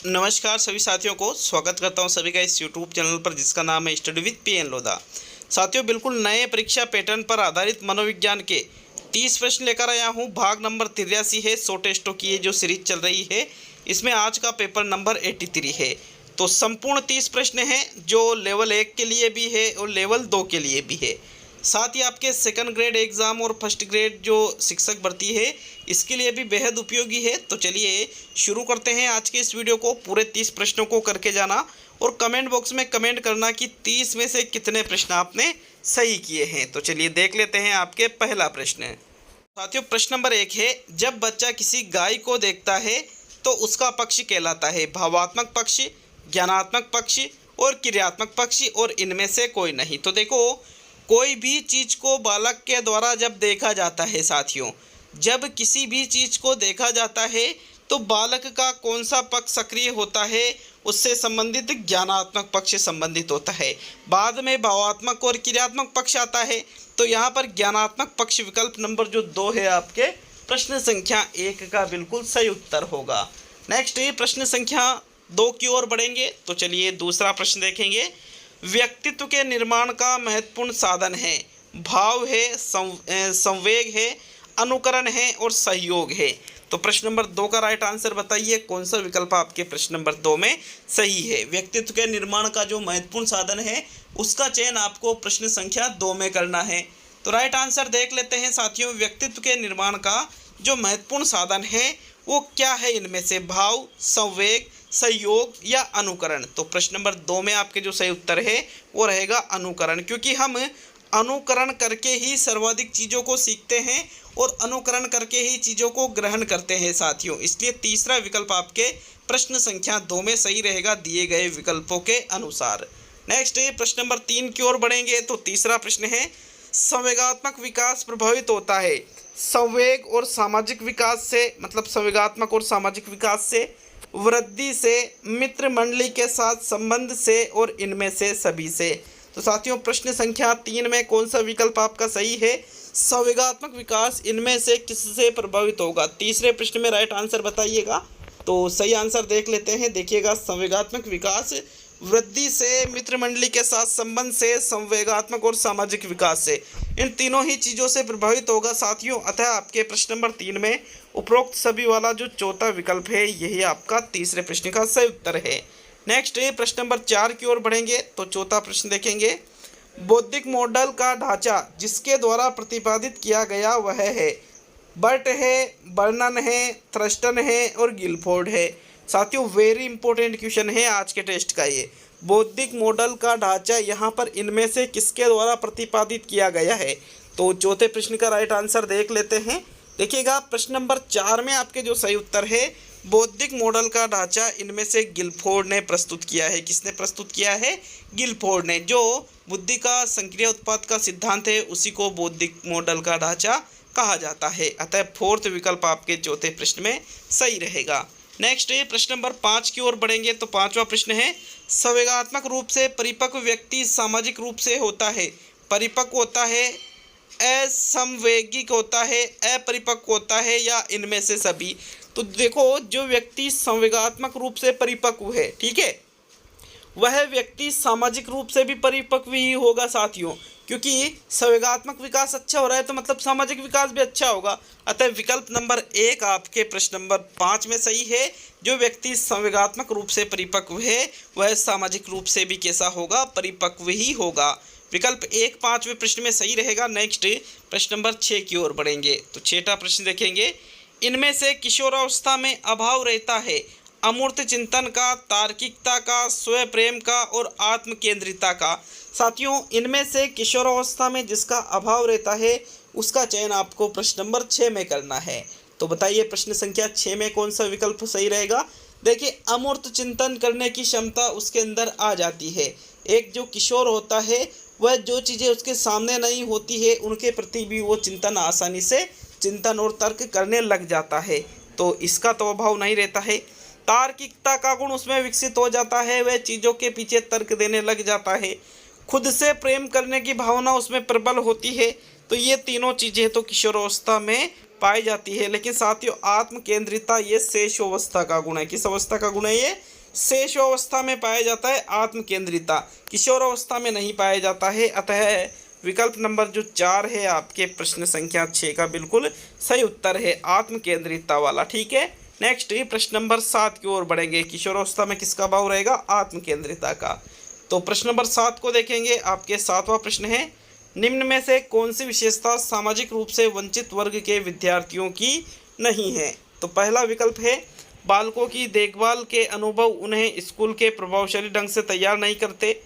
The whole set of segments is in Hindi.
नमस्कार सभी साथियों को स्वागत करता हूं सभी का इस यूट्यूब चैनल पर जिसका नाम है स्टडी विद पीएन लोधा। साथियों, बिल्कुल नए परीक्षा पैटर्न पर आधारित मनोविज्ञान के 30 प्रश्न लेकर आया हूं। भाग नंबर 83 है। 100 टेस्टों की ये जो सीरीज चल रही है, इसमें आज का पेपर नंबर 83 है। तो संपूर्ण 30 प्रश्न हैं जो लेवल 1 के लिए भी है और लेवल 2 के लिए भी है। साथ ही आपके सेकंड ग्रेड एग्ज़ाम और फर्स्ट ग्रेड जो शिक्षक भर्ती है, इसके लिए भी बेहद उपयोगी है। तो चलिए शुरू करते हैं आज के इस वीडियो को। पूरे 30 प्रश्नों को करके जाना और कमेंट बॉक्स में कमेंट करना कि 30 में से कितने प्रश्न आपने सही किए हैं। तो चलिए देख लेते हैं आपके पहला प्रश्न। साथियों, प्रश्न नंबर 1 है, जब बच्चा किसी गाय को देखता है तो उसका पक्ष कहलाता है भावात्मक पक्ष, ज्ञानात्मक पक्ष और क्रियात्मक पक्ष, और इनमें से कोई नहीं। तो देखो, कोई भी चीज़ को बालक के द्वारा जब देखा जाता है साथियों, जब किसी भी चीज़ को देखा जाता है तो बालक का कौन सा पक्ष सक्रिय होता है, उससे संबंधित ज्ञानात्मक पक्ष संबंधित होता है। बाद में भावात्मक और क्रियात्मक पक्ष आता है। तो यहाँ पर ज्ञानात्मक पक्ष विकल्प नंबर जो 2 है आपके प्रश्न संख्या 1 का बिल्कुल सही उत्तर होगा। नेक्स्ट ये प्रश्न संख्या 2 की ओर बढ़ेंगे। तो चलिए दूसरा प्रश्न देखेंगे। व्यक्तित्व के निर्माण का महत्वपूर्ण साधन है, भाव है, संवेग है, अनुकरण है और सहयोग है। तो प्रश्न नंबर 2 का राइट आंसर बताइए, कौन सा विकल्प आपके प्रश्न नंबर 2 में सही है। व्यक्तित्व के निर्माण का जो महत्वपूर्ण साधन है, उसका चयन आपको प्रश्न संख्या 2 में करना है। तो राइट आंसर देख लेते हैं साथियों। व्यक्तित्व के निर्माण का जो महत्वपूर्ण साधन है वो क्या है, इनमें से भाव, संवेग, सहयोग या अनुकरण। तो प्रश्न नंबर 2 में आपके जो सही उत्तर है वो रहेगा अनुकरण, क्योंकि हम अनुकरण करके ही सर्वाधिक चीज़ों को सीखते हैं और अनुकरण करके ही चीज़ों को ग्रहण करते हैं साथियों। इसलिए तीसरा विकल्प आपके प्रश्न संख्या 2 में सही रहेगा दिए गए विकल्पों के अनुसार। नेक्स्ट है प्रश्न नंबर 3 की ओर बढ़ेंगे। तो तीसरा प्रश्न है, संवेगात्मक विकास प्रभावित होता है संवेग और सामाजिक विकास से, मतलब संवेगात्मक और सामाजिक विकास से, वृद्धि से, मित्र मंडली के साथ संबंध से और इनमें से सभी से। तो साथियों, प्रश्न संख्या 3 में कौन सा विकल्प आपका सही है। संवेगात्मक विकास इनमें से किससे प्रभावित होगा। तीसरे प्रश्न में राइट आंसर बताइएगा। तो सही आंसर देख लेते हैं। देखिएगा, संवेगात्मक विकास वृद्धि से, मित्र मंडली के साथ संबंध से, संवेगात्मक और सामाजिक विकास से, इन तीनों ही चीज़ों से प्रभावित होगा साथियों। अतः आपके प्रश्न नंबर 3 में उपरोक्त सभी वाला जो चौथा विकल्प है, यही आपका तीसरे प्रश्न का सही उत्तर है। नेक्स्ट है प्रश्न नंबर 4 की ओर बढ़ेंगे। तो चौथा प्रश्न देखेंगे। बौद्धिक मॉडल का ढांचा जिसके द्वारा प्रतिपादित किया गया वह है, बर्ट है, बर्नन है, थ्रस्टन है और गिलफोर्ड है। साथियों, वेरी इंपॉर्टेंट क्वेश्चन है आज के टेस्ट का ये। बौद्धिक मॉडल का ढांचा यहाँ पर इनमें से किसके द्वारा प्रतिपादित किया गया है। तो चौथे प्रश्न का राइट आंसर देख लेते हैं। देखिएगा, प्रश्न नंबर 4 में आपके जो सही उत्तर है, बौद्धिक मॉडल का ढांचा इनमें से गिलफोर्ड ने प्रस्तुत किया है। किसने प्रस्तुत किया है? गिलफोर्ड ने। जो बुद्धि का संक्रिय उत्पाद का सिद्धांत है, उसी को बौद्धिक मॉडल का ढांचा कहा जाता है। अतः फोर्थ विकल्प आपके चौथे प्रश्न में सही रहेगा। नेक्स्ट है प्रश्न नंबर 5 की ओर बढ़ेंगे। तो पांचवा प्रश्न है, संवेगात्मक रूप से परिपक्व व्यक्ति सामाजिक रूप से होता है, परिपक्व होता है, असंवेगिक होता है, अपरिपक्व होता है या इनमें से सभी। तो देखो, जो व्यक्ति संवेगात्मक रूप से परिपक्व है, ठीक है, वह व्यक्ति सामाजिक रूप से भी परिपक्व ही होगा साथियों, क्योंकि संवेगात्मक विकास अच्छा हो रहा है तो मतलब सामाजिक विकास भी अच्छा होगा। अतः विकल्प नंबर 1 आपके प्रश्न नंबर 5 में सही है। जो व्यक्ति संवेगात्मक रूप से परिपक्व है वह सामाजिक रूप से भी कैसा होगा? परिपक्व ही होगा। विकल्प 1 5वें प्रश्न में सही रहेगा। नेक्स्ट प्रश्न नंबर 6 की ओर बढ़ेंगे। तो छठा प्रश्न देखेंगे। इनमें से किशोरावस्था में अभाव रहता है अमूर्त चिंतन का, तार्किकता का, स्वयं प्रेम का और आत्म केंद्रिता का। साथियों, इनमें से किशोरावस्था में जिसका अभाव रहता है उसका चयन आपको प्रश्न नंबर 6 में करना है। तो बताइए प्रश्न संख्या 6 में कौन सा विकल्प सही रहेगा। देखिए, अमूर्त चिंतन करने की क्षमता उसके अंदर आ जाती है। एक जो किशोर होता है वह जो चीज़ें उसके सामने नहीं होती है उनके प्रति भी वो चिंतन आसानी से चिंतन और तर्क करने लग जाता है। तो इसका तो अभाव नहीं रहता है। तार्किकता का गुण उसमें विकसित हो जाता है, वह चीज़ों के पीछे तर्क देने लग जाता है। खुद से प्रेम करने की भावना उसमें प्रबल होती है। तो ये तीनों चीज़ें तो किशोरावस्था में पाई जाती है। लेकिन साथियों आत्म केंद्रिता ये शेषावस्था का गुण है। किस अवस्था का गुण है ये? शेषावस्था में पाया जाता है आत्म केंद्रिता, किशोर अवस्था में नहीं पाया जाता है। अतः विकल्प नंबर जो 4 है आपके प्रश्न संख्या 6 का बिल्कुल सही उत्तर है, आत्म केंद्रिता वाला। ठीक है, नेक्स्ट प्रश्न नंबर 7 की ओर बढ़ेंगे। किशोरावस्था में किसका भाव रहेगा? आत्म केंद्रिता का। तो प्रश्न नंबर 7 को देखेंगे। आपके 7वां प्रश्न है, निम्न में से कौन सी विशेषता सामाजिक रूप से वंचित वर्ग के विद्यार्थियों की नहीं है? तो पहला विकल्प है बालकों की देखभाल के अनुभव उन्हें स्कूल के प्रभावशाली ढंग से तैयार नहीं करते,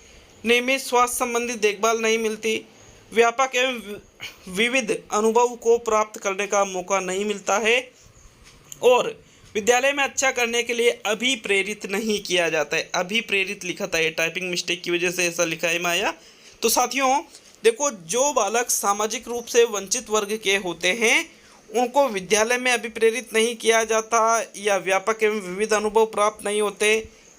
नियमित स्वास्थ्य संबंधी देखभाल नहीं मिलती, व्यापक एवं विविध अनुभव को प्राप्त करने का मौका नहीं मिलता है, और विद्यालय में अच्छा करने के लिए अभिप्रेरित नहीं किया जाता है। अभिप्रेरित लिखा था, ये टाइपिंग मिस्टेक की वजह से ऐसा लिखा है माया। तो साथियों देखो, जो बालक सामाजिक रूप से वंचित वर्ग के होते हैं उनको विद्यालय में अभिप्रेरित नहीं किया जाता, या व्यापक एवं विविध अनुभव प्राप्त नहीं होते,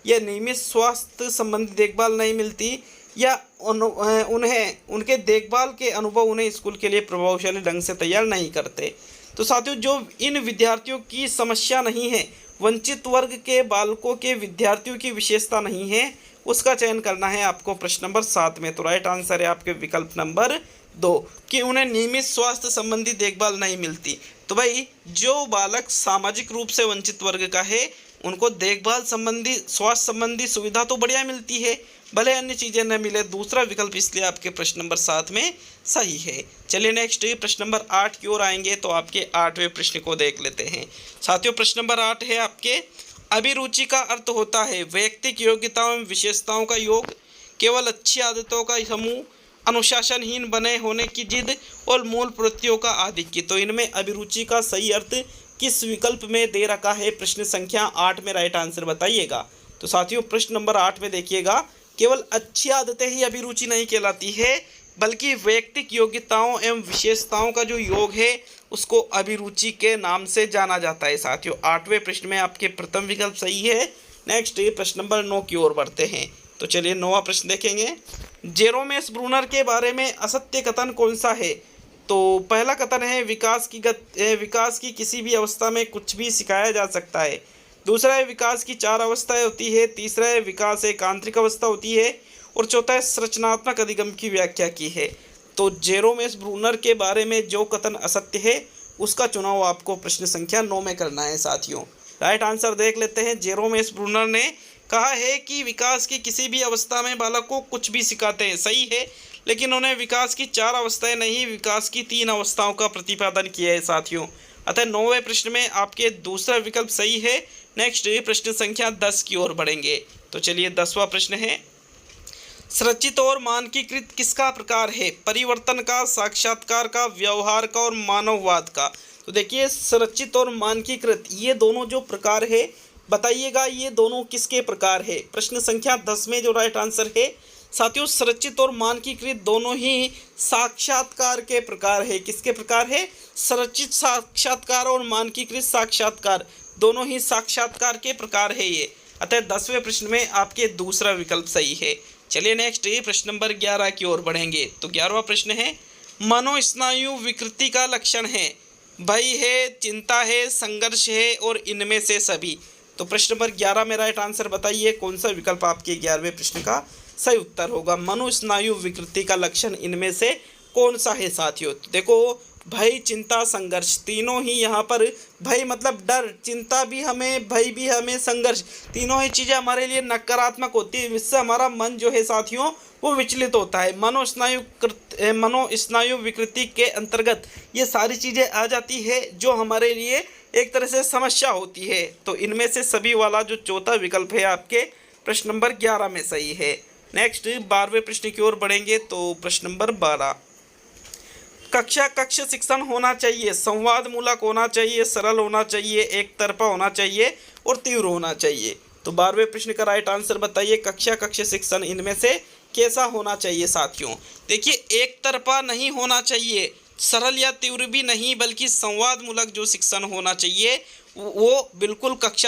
या नियमित स्वास्थ्य संबंधी देखभाल नहीं मिलती, या उन्हें उनके देखभाल के अनुभव उन्हें स्कूल के लिए प्रभावशाली ढंग से तैयार नहीं करते। तो साथियों जो इन विद्यार्थियों की समस्या नहीं है, वंचित वर्ग के बालकों के विद्यार्थियों की विशेषता नहीं है, उसका चयन करना है आपको प्रश्न नंबर 7 में। तो राइट आंसर है आपके विकल्प नंबर 2 कि उन्हें नियमित स्वास्थ्य संबंधी देखभाल नहीं मिलती। तो भाई जो बालक सामाजिक रूप से वंचित वर्ग का है उनको देखभाल संबंधी स्वास्थ्य संबंधी सुविधा तो बढ़िया मिलती है, भले अन्य चीज़ें न मिले। दूसरा विकल्प इसलिए आपके प्रश्न नंबर 7 में सही है। चलिए नेक्स्ट प्रश्न नंबर 8 की ओर आएंगे। तो आपके 8वें प्रश्न को देख लेते हैं। साथियों प्रश्न नंबर 8 है आपके, अभिरुचि का अर्थ होता है वैयक्तिक योग्यताओं एवं विशेषताओं का योग, केवल अच्छी आदतों का समूह, अनुशासनहीन बने होने की जिद और मूल प्रवृत्तियों का आधिक्य। तो इनमें अभिरुचि का सही अर्थ किस विकल्प में दे रखा है? प्रश्न संख्या 8 में राइट आंसर बताइएगा। तो साथियों प्रश्न नंबर 8 में देखिएगा, केवल अच्छी आदतें ही अभिरुचि नहीं कहलाती है, बल्कि वैयक्तिक योग्यताओं एवं विशेषताओं का जो योग है उसको अभिरुचि के नाम से जाना जाता है। साथियों 8वें प्रश्न में आपके प्रथम विकल्प सही है। नेक्स्ट प्रश्न नंबर 9 की ओर बढ़ते हैं। तो चलिए 9वां प्रश्न देखेंगे। जेरोमेस ब्रूनर के बारे में असत्य कथन कौन सा है? तो पहला कथन है विकास की किसी भी अवस्था में कुछ भी सिखाया जा सकता है। दूसरा है विकास की 4 अवस्थाएं होती है। तीसरा है विकास एक आंतरिक अवस्था होती है, और चौथा है संरचनात्मक अधिगम की व्याख्या की है। तो जेरोमेस ब्रूनर के बारे में जो कथन असत्य है उसका चुनाव आपको प्रश्न संख्या 9 में करना है। साथियों राइट आंसर देख लेते हैं। जेरोमेस ब्रूनर ने कहा है कि विकास की किसी भी अवस्था में बालक को कुछ भी सिखाते हैं, सही है, लेकिन उन्हें विकास की 4 अवस्थाएं नहीं, विकास की 3 अवस्थाओं का प्रतिपादन किया है। साथियों अतः 9वें प्रश्न में आपके दूसरा विकल्प सही है। नेक्स्ट प्रश्न संख्या 10 की ओर बढ़ेंगे। तो चलिए 10वां प्रश्न है, संरचित और मानकीकृत किसका प्रकार है? परिवर्तन का, साक्षात्कार का, व्यवहार का और मानववाद का। तो देखिए संरचित और मानकीकृत ये दोनों जो प्रकार है, बताइएगा ये दोनों किसके प्रकार है? प्रश्न संख्या 10 में जो राइट आंसर है साथियों, संरचित और मानकीकृत दोनों ही साक्षात्कार के प्रकार है। किसके प्रकार है? संरचित साक्षात्कार और मानकीकृत साक्षात्कार दोनों ही साक्षात्कार के प्रकार है ये। अतः 10वें प्रश्न में आपके दूसरा विकल्प सही है। चलिए नेक्स्ट प्रश्न नंबर 11 की ओर बढ़ेंगे। तो 11वां प्रश्न है, मनोस्नायु विकृति का लक्षण है, भय है, चिंता है, संघर्ष है और इनमें से सभी। तो प्रश्न नंबर 11 में राइट आंसर बताइए कौन सा विकल्प आपके 11वें प्रश्न का सही उत्तर होगा? मनोस्नायु विकृति का लक्षण इनमें से कौन सा है? साथियों देखो भय, चिंता, संघर्ष तीनों ही यहाँ पर, भय मतलब डर, चिंता भी हमें, भय भी हमें, संघर्ष, तीनों ही चीज़ें हमारे लिए नकारात्मक होती है, इससे हमारा मन जो है साथियों वो विचलित होता है। मनोस्नायु विकृति के अंतर्गत ये सारी चीज़ें आ जाती है जो हमारे लिए एक तरह से समस्या होती है। तो इनमें से सभी वाला जो चौथा विकल्प है आपके प्रश्न नंबर 11 में सही है। नेक्स्ट 12वें प्रश्न की ओर बढ़ेंगे। तो प्रश्न नंबर 12, कक्ष शिक्षण होना चाहिए, संवाद मूलक होना चाहिए, सरल होना चाहिए, एक तरफा होना चाहिए और तीव्र होना चाहिए। तो 12वें प्रश्न का राइट आंसर बताइए, कक्ष शिक्षण इनमें से कैसा होना चाहिए? साथियों देखिए एक तरफा नहीं होना चाहिए, सरल या तीव्र भी नहीं, बल्कि संवाद मूलक जो शिक्षण होना चाहिए वो बिल्कुल कक्ष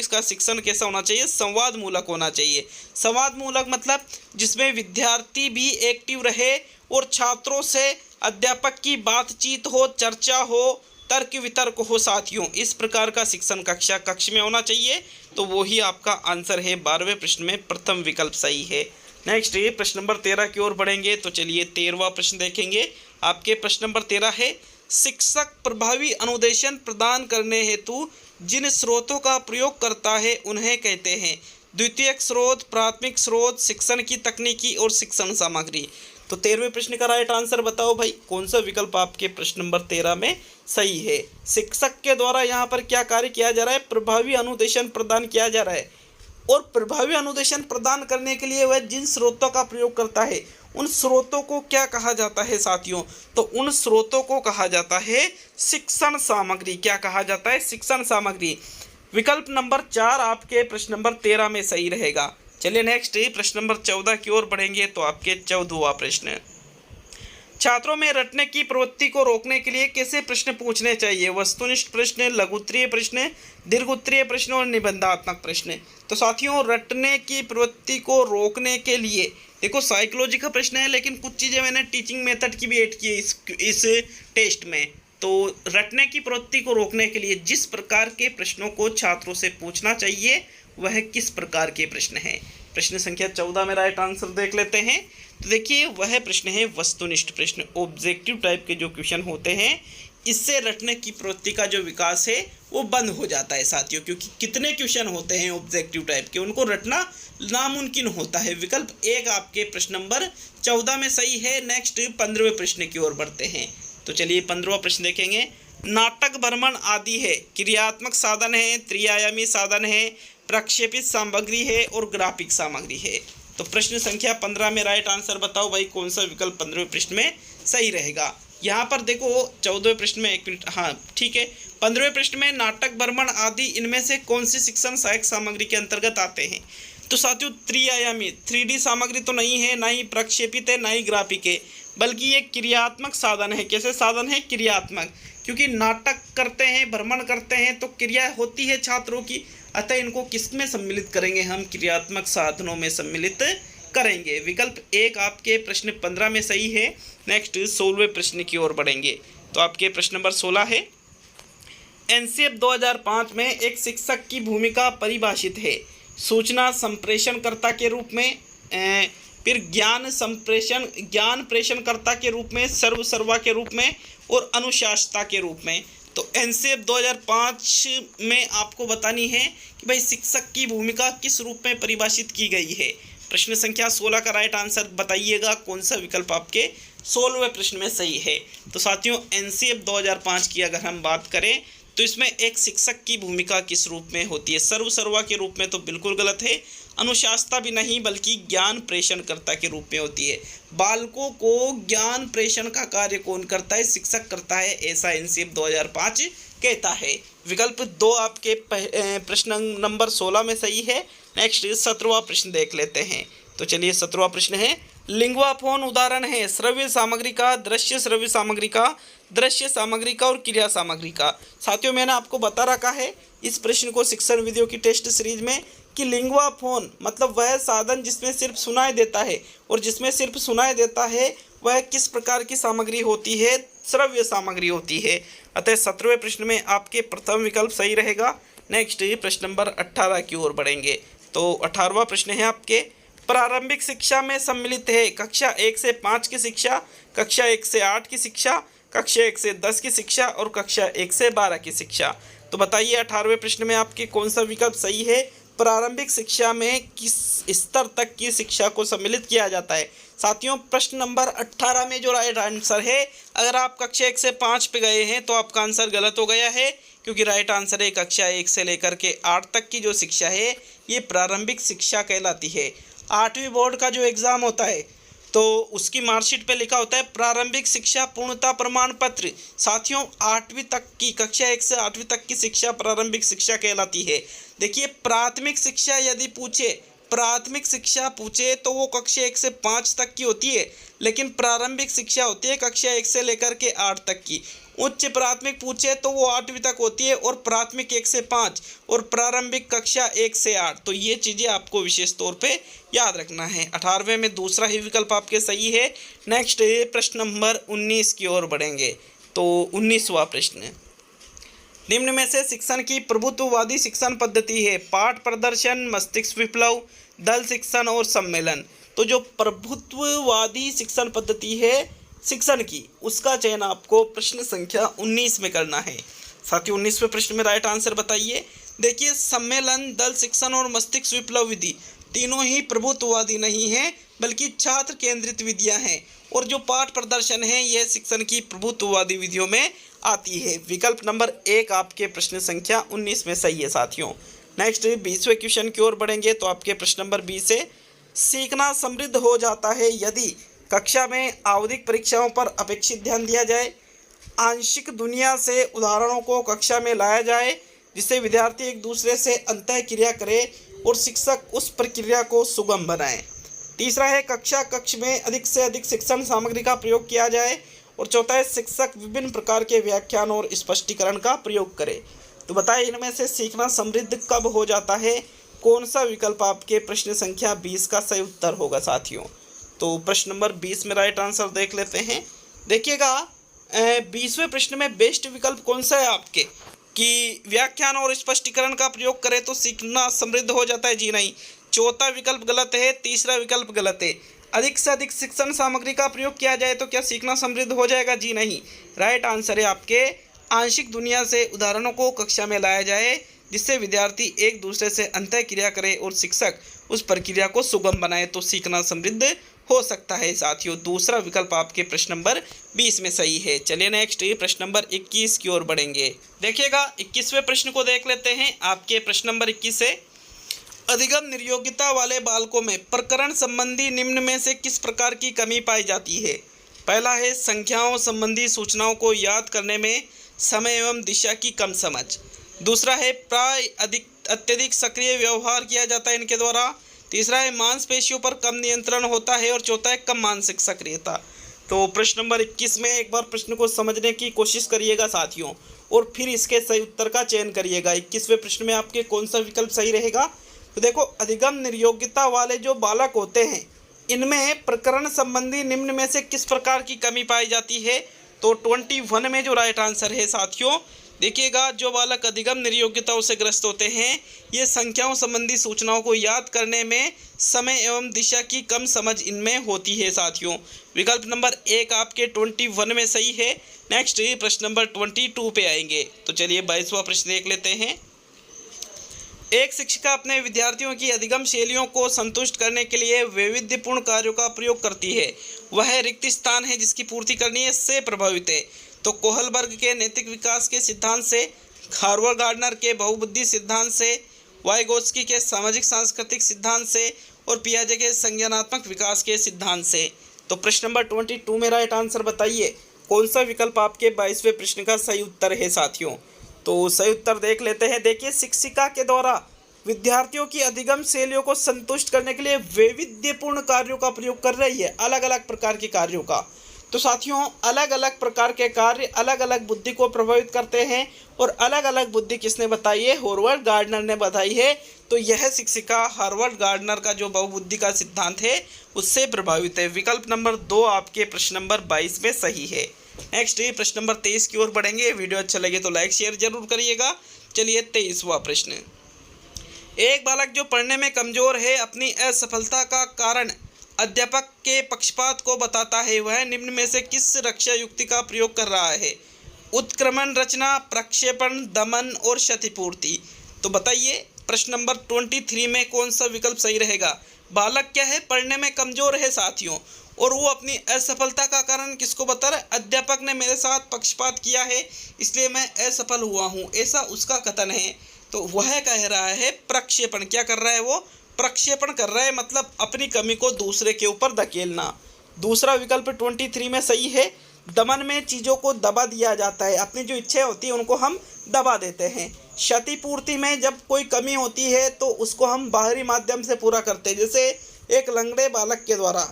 का शिक्षण कैसा होना चाहिए? संवाद मूलक होना चाहिए। संवाद मूलक मतलब जिसमें विद्यार्थी भी एक्टिव रहे और छात्रों से अध्यापक की बातचीत हो, चर्चा हो, तर्क वितर्क हो साथियों, इस प्रकार का शिक्षण कक्ष में होना चाहिए। तो वो ही आपका आंसर है 12वें प्रश्न में प्रथम विकल्प सही है। नेक्स्ट ये प्रश्न नंबर 13 की ओर बढ़ेंगे। तो चलिए 13वां प्रश्न देखेंगे। आपके प्रश्न नंबर 13 है, शिक्षक प्रभावी अनुदेशन प्रदान करने हेतु जिन स्रोतों का प्रयोग करता है उन्हें कहते हैं द्वितीयक स्रोत, प्राथमिक स्रोत, शिक्षण की तकनीकी और शिक्षण सामग्री। तो 13वें प्रश्न का राइट आंसर बताओ भाई, कौन सा विकल्प आपके प्रश्न नंबर 13 में सही है। शिक्षक के द्वारा यहाँ पर क्या कार्य किया जा रहा है, प्रभावी अनुदेशन प्रदान किया जा रहा है। और प्रभावी अनुदेशन प्रदान करने के लिए वह जिन स्रोतों का प्रयोग करता है उन स्रोतों को क्या कहा जाता है साथियों, तो उन स्रोतों को कहा जाता है शिक्षण सामग्री। क्या कहा जाता है, शिक्षण सामग्री। विकल्प नंबर 4 आपके प्रश्न नंबर 13 में सही रहेगा। चलिए नेक्स्ट प्रश्न नंबर 14 की ओर बढ़ेंगे। तो आपके 14वां प्रश्न, छात्रों में रटने की प्रवृत्ति को रोकने के लिए कैसे प्रश्न पूछने चाहिए, वस्तुनिष्ठ प्रश्न, लघुत्तरीय प्रश्न, दीर्घोत्तरीय प्रश्न और निबंधात्मक प्रश्न। तो साथियों रटने की प्रवृत्ति को रोकने के लिए देखो साइकोलॉजी का प्रश्न है, लेकिन कुछ चीज़ें मैंने टीचिंग मेथड की भी ऐड की है इस टेस्ट में। तो रटने की प्रवृत्ति को रोकने के लिए जिस प्रकार के प्रश्नों को छात्रों से पूछना चाहिए वह किस प्रकार के प्रश्न हैं। प्रश्न संख्या 14 में राइट आंसर देख लेते हैं। तो देखिए वह प्रश्न है वस्तुनिष्ठ प्रश्न, ऑब्जेक्टिव टाइप के जो क्वेश्चन होते हैं इससे रटने की प्रवृत्ति का जो विकास है वो बंद हो जाता है साथियों, क्योंकि कितने क्वेश्चन होते हैं ऑब्जेक्टिव टाइप के, उनको रटना नामुमकिन होता है। विकल्प 1 आपके प्रश्न नंबर 14 में सही है। नेक्स्ट 15वें प्रश्न की ओर बढ़ते हैं। तो चलिए 15वां प्रश्न देखेंगे। नाटक भ्रमण आदि है, क्रियात्मक साधन है, त्रिआयामी साधन है, प्रक्षेपित सामग्री है और ग्राफिक सामग्री है। तो प्रश्न संख्या 15 में राइट आंसर बताओ भाई, कौन सा विकल्प 15वें प्रश्न में सही रहेगा। यहाँ पर देखो 14वें प्रश्न में 1 मिनट, हाँ ठीक है, 15वें प्रश्न में नाटक भ्रमण आदि इनमें से कौन सी शिक्षण सहायक सामग्री के अंतर्गत आते हैं। तो साथियों त्रिआयामी 3D सामग्री तो नहीं है, ना ही प्रक्षेपित है, ना ही ग्राफिक है, बल्कि ये क्रियात्मक साधन है। कैसे साधन है, क्रियात्मक, क्योंकि नाटक करते हैं, भ्रमण करते हैं तो क्रिया होती है छात्रों की, अतः इनको किस में सम्मिलित करेंगे, हम क्रियात्मक साधनों में सम्मिलित करेंगे। विकल्प 1 आपके प्रश्न 15 में सही है। नेक्स्ट 16वें प्रश्न की ओर बढ़ेंगे। तो आपके प्रश्न नंबर 16 है, एनसीएफ 2005 में एक शिक्षक की भूमिका परिभाषित है, सूचना संप्रेषणकर्ता के रूप में, फिर ज्ञान प्रेषणकर्ता के रूप में, सर्वा के रूप में और अनुशासता के रूप में। तो एनसीएफ 2005 में आपको बतानी है कि भाई शिक्षक की भूमिका किस रूप में परिभाषित की गई है। प्रश्न संख्या 16 का राइट आंसर बताइएगा, कौन सा विकल्प आपके 16वें प्रश्न में सही है। तो साथियों एनसीएफ 2005 की अगर हम बात करें तो इसमें एक शिक्षक की भूमिका किस रूप में होती है, सर्वा के रूप में तो बिल्कुल गलत है, अनुशासता भी नहीं बल्कि ज्ञान प्रेषणकर्ता के रूप में होती है। बालकों को ज्ञान प्रेषण का कार्य कौन करता है, शिक्षक करता है, ऐसा एनसीएफ 2005 कहता है। विकल्प 2 आपके प्रश्न नंबर 16 में सही है। नेक्स्ट 17वां प्रश्न देख लेते हैं। तो चलिए 17वां प्रश्न है, लिंग्वाफोन उदाहरण है श्रव्य सामग्री का, दृश्य श्रव्य सामग्री का, दृश्य सामग्री का और क्रिया सामग्री का। साथियों मैंने आपको बता रखा है इस प्रश्न को शिक्षण विधियों की टेस्ट सीरीज में कि लिंग्वाफोन मतलब वह साधन जिसमें सिर्फ सुनाई देता है, और जिसमें सिर्फ सुनाई देता है वह किस प्रकार की सामग्री होती है, श्रव्य सामग्री होती है। अतः 17वें प्रश्न में आपके प्रथम विकल्प सही रहेगा। नेक्स्ट प्रश्न नंबर 18 की ओर बढ़ेंगे। तो 18वां प्रश्न है आपके, प्रारंभिक शिक्षा में सम्मिलित है कक्षा 1 से 5 की शिक्षा, कक्षा 1 से 8 की शिक्षा, कक्षा 1 से 10 की शिक्षा और कक्षा 1 से 12 की शिक्षा। तो बताइए 18वें प्रश्न में आपके कौन सा विकल्प सही है। प्रारंभिक शिक्षा में किस स्तर तक की शिक्षा को सम्मिलित किया जाता है। साथियों प्रश्न नंबर 18 में जो राइट आंसर है, अगर आप कक्षा 1 से 5 पे गए हैं तो आपका आंसर गलत हो गया है, क्योंकि राइट आंसर है कक्षा 1 से लेकर के 8 तक की जो शिक्षा है ये प्रारंभिक शिक्षा कहलाती है। 8वीं बोर्ड का जो एग्ज़ाम होता है तो उसकी मार्कशीट पे लिखा होता है प्रारंभिक शिक्षा पूर्णता प्रमाण पत्र। साथियों 8वीं तक की, कक्षा 1 से 8वीं तक की शिक्षा प्रारंभिक शिक्षा कहलाती है। देखिए प्राथमिक शिक्षा यदि प्राथमिक शिक्षा पूछे तो वो कक्षा 1 से 5 तक की होती है, लेकिन प्रारंभिक शिक्षा होती है कक्षा 1 से लेकर के 8 तक की। उच्च प्राथमिक पूछे तो वो 8वीं तक होती है, और प्राथमिक 1 से 5 और प्रारंभिक कक्षा 1 से 8। तो ये चीज़ें आपको विशेष तौर पे याद रखना है। 18वें में दूसरा ही विकल्प आपके सही है। नेक्स्ट प्रश्न नंबर 19 की ओर बढ़ेंगे। तो 19वां प्रश्न, निम्न में से शिक्षण की प्रभुत्ववादी शिक्षण पद्धति है? पाठ प्रदर्शन, मस्तिष्क विप्लव, दल शिक्षण और सम्मेलन। तो जो प्रभुत्ववादी शिक्षण पद्धति है शिक्षण की, उसका चयन आपको प्रश्न संख्या 19 में करना है। साथियों 19वें प्रश्न में राइट आंसर बताइए। देखिए सम्मेलन, दल शिक्षण और मस्तिष्क विप्लव विधि तीनों ही प्रभुत्ववादी नहीं है बल्कि छात्र केंद्रित विधियां हैं, और जो पाठ प्रदर्शन है यह शिक्षण की प्रभुत्ववादी विधियों में आती है। विकल्प नंबर 1 आपके प्रश्न संख्या 19 में सही है साथियों। नेक्स्ट 20वें क्वेश्चन की ओर बढ़ेंगे तो आपके प्रश्न नंबर 20 है, सीखना समृद्ध हो जाता है यदि कक्षा में आवधिक परीक्षाओं पर अपेक्षित ध्यान दिया जाए, आंशिक दुनिया से उदाहरणों को कक्षा में लाया जाए जिससे विद्यार्थी एक दूसरे से अंतः क्रिया करे और शिक्षक उस प्रक्रिया को सुगम बनाए। तीसरा है कक्षा कक्ष में अधिक से अधिक शिक्षण सामग्री का प्रयोग किया जाए, और चौथा है शिक्षक विभिन्न प्रकार के व्याख्यान और स्पष्टीकरण का प्रयोग करे। तो बताइए इनमें से सीखना समृद्ध कब हो जाता है? कौन सा विकल्प आपके प्रश्न संख्या 20 का सही उत्तर होगा साथियों? तो प्रश्न नंबर 20 में राइट आंसर देख लेते हैं। देखिएगा 20वें प्रश्न में बेस्ट विकल्प कौन सा है आपके कि व्याख्यान और स्पष्टीकरण का प्रयोग करें तो सीखना समृद्ध हो जाता है? जी नहीं, चौथा विकल्प गलत है, तीसरा विकल्प गलत है। अधिक से अधिक शिक्षण सामग्री का प्रयोग किया जाए तो क्या सीखना समृद्ध हो जाएगा? जी नहीं, राइट आंसर है आपके आंशिक दुनिया से उदाहरणों को कक्षा में लाया जाए जिससे विद्यार्थी एक दूसरे से अंतः क्रिया करे और शिक्षक उस प्रक्रिया को सुगम बनाए तो सीखना समृद्ध हो सकता है साथियों। दूसरा विकल्प आपके प्रश्न नंबर 20 में सही है। चलिए नेक्स्ट प्रश्न नंबर 21 की ओर बढ़ेंगे। देखिएगा 21वें प्रश्न को देख लेते हैं। आपके प्रश्न नंबर 21 है, अधिगम निर्योग्यता वाले बालकों में प्रकरण संबंधी निम्न में से किस प्रकार की कमी पाई जाती है? पहला है संख्याओं संबंधी सूचनाओं को याद करने में समय एवं दिशा की कम समझ। दूसरा है अत्यधिक सक्रिय व्यवहार किया जाता है इनके द्वारा। तीसरा है मांसपेशियों पर कम नियंत्रण होता है, और चौथा है कम मानसिक सक्रियता। तो प्रश्न नंबर 21 में एक बार प्रश्न को समझने की कोशिश करिएगा साथियों, और फिर इसके सही उत्तर का चयन करिएगा। 21वें प्रश्न में आपके कौन सा विकल्प सही रहेगा? तो देखो अधिगम निर्योग्यता वाले जो बालक होते हैं इनमें प्रकरण संबंधी निम्न में से किस प्रकार की कमी पाई जाती है? तो 21 में जो राइट आंसर है साथियों, देखिएगा जो बालक अधिगम निर्योग्यताओं से ग्रस्त होते हैं ये संख्याओं संबंधी सूचनाओं को याद करने में समय एवं दिशा की कम समझ इनमें होती है साथियों। विकल्प नंबर 1 आपके 21 में सही है। नेक्स्ट प्रश्न नंबर 22 पे आएंगे। तो चलिए 22वां प्रश्न देख लेते हैं। एक शिक्षिका अपने विद्यार्थियों की अधिगम शैलियों को संतुष्ट करने के लिए वैविध्यपूर्ण कार्यों का प्रयोग करती है। वह रिक्त स्थान है जिसकी पूर्ति करनी है से प्रभावित है। तो कोहलबर्ग के नैतिक विकास के सिद्धांत से, हार्वर्ड गार्डनर के बहुबुद्धि सिद्धांत से, वाइगोत्स्की के सामाजिक सांस्कृतिक सिद्धांत से, और पियाजे के संज्ञानात्मक विकास के सिद्धांत से। तो प्रश्न नंबर 22 में राइट आंसर बताइए कौन सा विकल्प आपके 22वें प्रश्न का सही उत्तर है साथियों? तो सही उत्तर देख लेते हैं। देखिए शिक्षिका के द्वारा विद्यार्थियों की अधिगम शैलियों को संतुष्ट करने के लिए वैविध्यपूर्ण कार्यों का प्रयोग कर रही है, अलग अलग प्रकार के कार्यों का। तो साथियों अलग अलग प्रकार के कार्य अलग अलग बुद्धि को प्रभावित करते हैं, और अलग अलग बुद्धि किसने बताई है? हार्वर्ड गार्डनर ने बताई है। तो यह शिक्षिका हार्वर्ड गार्डनर का जो बहुबुद्धि का सिद्धांत है उससे प्रभावित है। विकल्प नंबर 2 आपके प्रश्न नंबर 22 में सही है। नेक्स्ट प्रश्न नंबर 23 की ओर बढ़ेंगे। वीडियो अच्छा लगे तो लाइक शेयर जरूर करिएगा। चलिए 23वां प्रश्न। एक बालक जो पढ़ने में कमजोर है अपनी असफलता का कारण अध्यापक के पक्षपात को बताता है। वह निम्न में से किस रक्षा युक्ति का प्रयोग कर रहा है? उत्क्रमण रचना, प्रक्षेपण, दमन और क्षतिपूर्ति। तो बताइए प्रश्न नंबर 23 में कौन सा विकल्प सही रहेगा? बालक क्या है? पढ़ने में कमजोर है साथियों, और वो अपनी असफलता का कारण किसको बता रहा है? अध्यापक ने मेरे साथ पक्षपात किया है इसलिए मैं असफल हुआ हूँ, ऐसा उसका कथन है। तो वह कह रहा है प्रक्षेपण। क्या कर रहा है? वो प्रक्षेपण कर रहा है, मतलब अपनी कमी को दूसरे के ऊपर धकेलना। दूसरा विकल्प 23 में सही है। दमन में चीज़ों को दबा दिया जाता है, अपनी जो इच्छाएं होती है उनको हम दबा देते हैं। क्षतिपूर्ति में जब कोई कमी होती है तो उसको हम बाहरी माध्यम से पूरा करते हैं। जैसे एक लंगड़े बालक के द्वारा,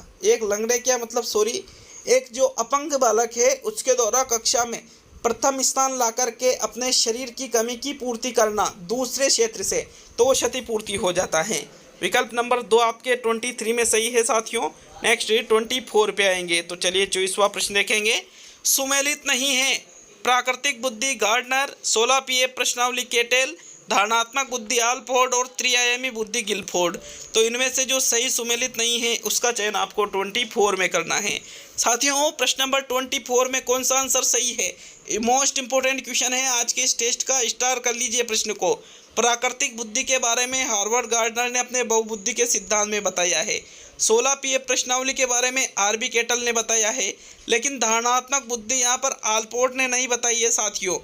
एक जो अपंग बालक है उसके द्वारा कक्षा में प्रथम स्थान ला करके अपने शरीर की कमी की पूर्ति करना दूसरे क्षेत्र से, तो वो क्षतिपूर्ति हो जाता है। विकल्प नंबर 2 आपके 23 में सही है साथियों। नेक्स्ट 24 पे आएंगे। तो चलिए 24वां प्रश्न देखेंगे। सुमेलित नहीं है प्राकृतिक बुद्धि गार्डनर, 16 पीए प्रश्नावली केटेल, धारणात्मक बुद्धि आल्पोर्ट और त्रिआयामी बुद्धि गिलफोर्ड। तो इनमें से जो सही सुमेलित नहीं है उसका चयन आपको 24 में करना है। साथियों, प्रश्न नंबर 24 में कौन सा आंसर सही है? मोस्ट इंपोर्टेंट क्वेश्चन है आज के इस टेस्ट का, स्टार कर लीजिए प्रश्न को। प्राकृतिक बुद्धि के बारे में हार्वर्ड गार्डनर ने अपने बहुबुद्धि के सिद्धांत में बताया है। 16 पीए प्रश्नावली के बारे में आरबी केटल ने बताया है, लेकिन धारणात्मक बुद्धि यहाँ पर आल्पोर्ट ने नहीं बताई है। साथियों,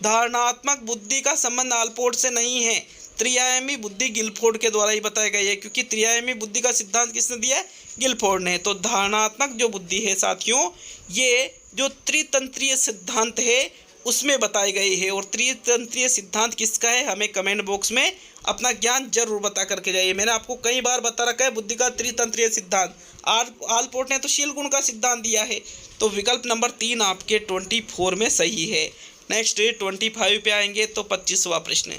धारणात्मक बुद्धि का संबंध आल्पोर्ट से नहीं है, त्रिआयामी बुद्धि गिलफोर्ड के द्वारा ही बताया गया है, क्योंकि त्रिआयामी बुद्धि का सिद्धांत किसने दिया है? गिलफोर्ड ने। तो धारणात्मक जो बुद्धि है साथियों, ये जो त्रितंत्रीय सिद्धांत है उसमें बताई गई है। और त्रितंत्रीय सिद्धांत किसका है? हमें कमेंट बॉक्स में अपना ज्ञान जरूर बता करके जाइए। मैंने आपको कई बार बता रखा है बुद्धि का त्रितंत्रीय सिद्धांत। आल्पोर्ट ने तो शील गुण का सिद्धांत दिया है। तो विकल्प नंबर 3 आपके 24 में सही है। नेक्स्ट 25 पे आएंगे तो 25वां प्रश्न,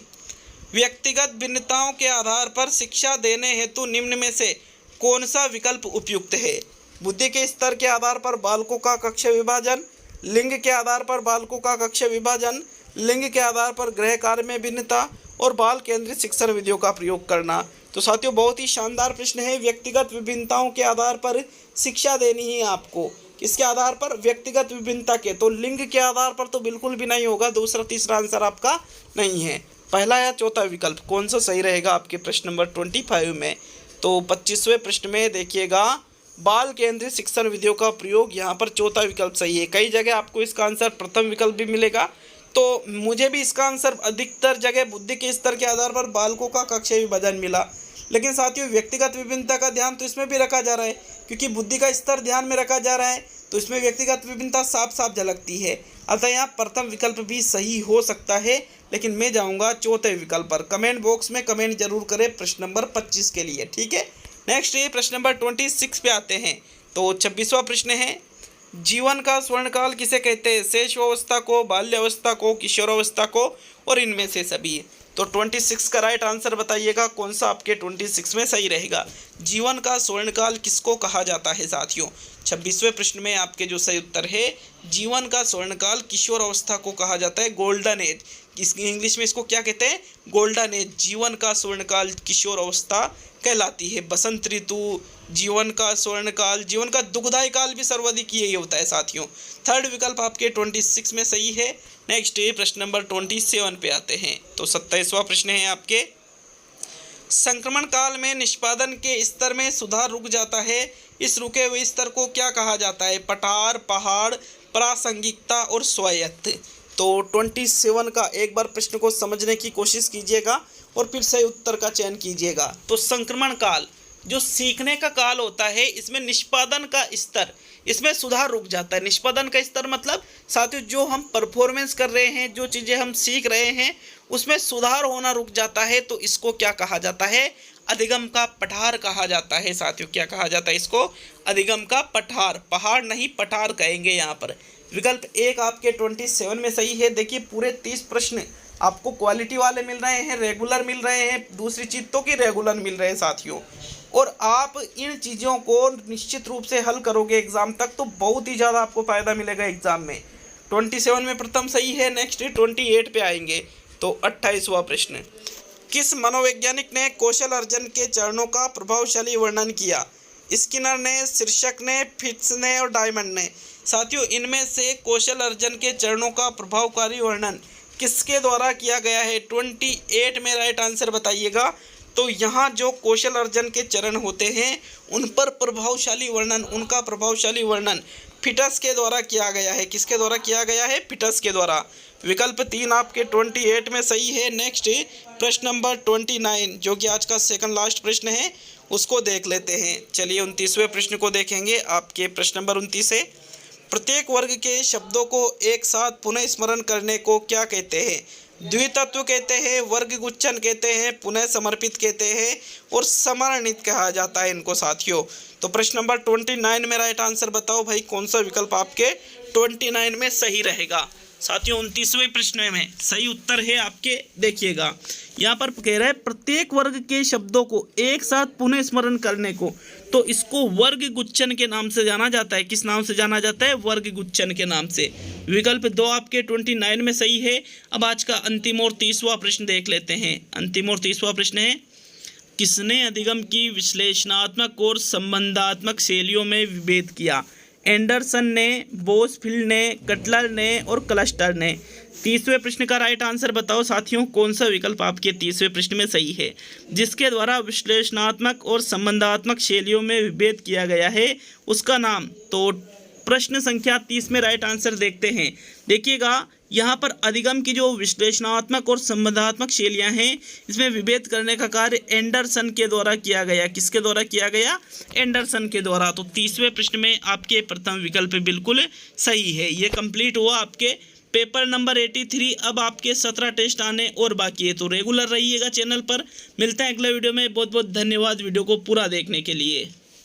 व्यक्तिगत भिन्नताओं के आधार पर शिक्षा देने हेतु निम्न में से कौन सा विकल्प उपयुक्त है? बुद्धि के स्तर के आधार पर बालकों का कक्ष विभाजन, लिंग के आधार पर बालकों का कक्ष विभाजन, लिंग के आधार पर गृह कार्य में भिन्नता और बाल केंद्रित शिक्षण विधियों का प्रयोग करना। तो साथियों, बहुत ही शानदार प्रश्न है। व्यक्तिगत विभिन्नताओं के आधार पर शिक्षा देनी है आपको। किसके आधार पर? व्यक्तिगत विभिन्नता के। तो लिंग के आधार पर तो बिल्कुल भी नहीं होगा। दूसरा तीसरा आंसर आपका नहीं है। पहला या चौथा विकल्प कौन सा सही रहेगा आपके प्रश्न नंबर 25 में? तो 25वें प्रश्न में देखिएगा, बाल केंद्रित शिक्षण विधियों का प्रयोग, यहाँ पर चौथा विकल्प सही है। कई जगह आपको इसका आंसर प्रथम विकल्प भी मिलेगा, तो मुझे भी इसका आंसर अधिकतर जगह बुद्धि के स्तर के आधार पर बालकों का कक्ष विभाजन मिला। लेकिन साथियों, व्यक्तिगत विभिन्नता का ध्यान तो इसमें भी रखा जा रहा है, क्योंकि बुद्धि का स्तर ध्यान में रखा जा रहा है, तो इसमें व्यक्तिगत विभिन्नता साफ साफ झलकती है। अतः यहाँ प्रथम विकल्प भी सही हो सकता है, लेकिन मैं जाऊँगा चौथे विकल्प पर। कमेंट बॉक्स में कमेंट जरूर करें प्रश्न नंबर 25 के लिए, ठीक है। नेक्स्ट ये प्रश्न नंबर 26 पे आते हैं। तो 26वां प्रश्न है, जीवन का स्वर्णकाल किसे कहते हैं? शैशवावस्था को, बाल्यावस्था को, किशोरावस्था को और इनमें से सभी। तो 26 का राइट आंसर बताइएगा, कौन सा आपके 26 में सही रहेगा। जीवन का स्वर्णकाल किसको कहा जाता है साथियों? 26वें प्रश्न में आपके जो सही उत्तर है, जीवन का स्वर्णकाल किशोर अवस्था को कहा जाता है, गोल्डन एज। इंग्लिश में इसको क्या कहते हैं? Golden age. जीवन का स्वर्णकाल किशोर अवस्था कहलाती है। बसंत ऋतु, जीवन का स्वर्णकाल, जीवन का दुखदायी काल भी सर्वाधिक यही होता है साथियों। थर्ड विकल्प आपके 26 में सही है। नेक्स्ट प्रश्न नंबर 27 पे आते हैं। तो 27वां प्रश्न है आपके, संक्रमण काल में निष्पादन के स्तर में सुधार रुक जाता है, इस रुके हुए स्तर को क्या कहा जाता है? पठार, पहाड़, प्रासंगिकता और स्वायत्त। तो 27 का एक बार प्रश्न को समझने की कोशिश कीजिएगा और फिर सही उत्तर का चयन कीजिएगा। तो संक्रमण काल जो सीखने का काल होता है, इसमें निष्पादन का स्तर, इसमें सुधार रुक जाता है। निष्पादन का स्तर मतलब साथियों, जो हम परफॉर्मेंस कर रहे हैं, जो चीज़ें हम सीख रहे हैं, उसमें सुधार होना रुक जाता है। तो इसको क्या कहा जाता है? अधिगम का पठार कहा जाता है साथियों। क्या कहा जाता है इसको? अधिगम का पठार। पहाड़ नहीं, पठार कहेंगे यहाँ पर। विकल्प 1 आपके 27 में सही है। देखिए, पूरे 30 प्रश्न आपको क्वालिटी वाले मिल रहे हैं, रेगुलर मिल रहे हैं, दूसरी चीज़ तो कि रेगुलर मिल रहे हैं साथियों। और आप इन चीज़ों को निश्चित रूप से हल करोगे एग्ज़ाम तक, तो बहुत ही ज़्यादा आपको फ़ायदा मिलेगा एग्ज़ाम में। 27 में प्रथम सही है। नेक्स्ट 28 पे आएंगे। तो 28वां प्रश्न, किस मनोवैज्ञानिक ने कौशल अर्जन के चरणों का प्रभावशाली वर्णन किया? स्किनर ने, शीर्षक ने, फिट्स ने और डायमंड ने। साथियों, इनमें से कौशल अर्जन के चरणों का प्रभावकारी वर्णन किसके द्वारा किया गया है? 28 में राइट आंसर बताइएगा। तो यहाँ जो कौशल अर्जन के चरण होते हैं, उन पर प्रभावशाली वर्णन, उनका प्रभावशाली वर्णन फिटस के द्वारा किया गया है। किसके द्वारा किया गया है? फिटस के द्वारा। विकल्प 3 आपके 28 में सही है। नेक्स्ट प्रश्न नंबर 29, जो कि आज का सेकंड लास्ट प्रश्न है, उसको देख लेते हैं। चलिए 29वें प्रश्न को देखेंगे। आपके प्रश्न नंबर 29 है, प्रत्येक वर्ग के शब्दों को एक साथ पुनः स्मरण करने को क्या कहते हैं? द्वितत्व कहते हैं, वर्ग गुच्छन कहते हैं, पुनः समर्पित कहते हैं और समरणित कहा जाता है इनको साथियों। तो प्रश्न नंबर 29 में राइट आंसर बताओ भाई, कौन सा विकल्प आपके 29 में सही रहेगा? साथियों 29वें प्रश्न में सही उत्तर है आपके, देखिएगा यहाँ पर कह रहा है प्रत्येक वर्ग के शब्दों को एक साथ पुनः स्मरण करने को, तो इसको वर्ग गुच्छन के नाम से जाना जाता है। किस नाम से जाना जाता है? वर्ग गुच्छन के नाम से। विकल्प 2 आपके 29 में सही है। अब आज का अंतिम और 30वां प्रश्न देख लेते हैं। अंतिम और 30वां प्रश्न है, किसने अधिगम की विश्लेषणात्मक और संबंधात्मक शैलियों में विभेद किया? एंडरसन ने, बोसफील्ड ने, कटलर ने और क्लस्टर ने। 30वें प्रश्न का राइट आंसर बताओ साथियों, कौन सा विकल्प आपके 30वें प्रश्न में सही है? जिसके द्वारा विश्लेषणात्मक और संबंधात्मक शैलियों में विभेद किया गया है उसका नाम। तो प्रश्न संख्या 30 में राइट आंसर देखते हैं। देखिएगा यहाँ पर अधिगम की जो विश्लेषणात्मक और संबंधात्मक शैलियाँ हैं, इसमें विभेद करने का कार्य एंडरसन के द्वारा किया गया। किसके द्वारा किया गया? एंडरसन के द्वारा। तो 30वें प्रश्न में आपके प्रथम विकल्प बिल्कुल सही है। ये कंप्लीट हुआ आपके पेपर नंबर 83। अब आपके 17 टेस्ट आने और बाकी है, तो रेगुलर रहिएगा चैनल पर। मिलते हैं अगले वीडियो में। बहुत बहुत धन्यवाद वीडियो को पूरा देखने के लिए।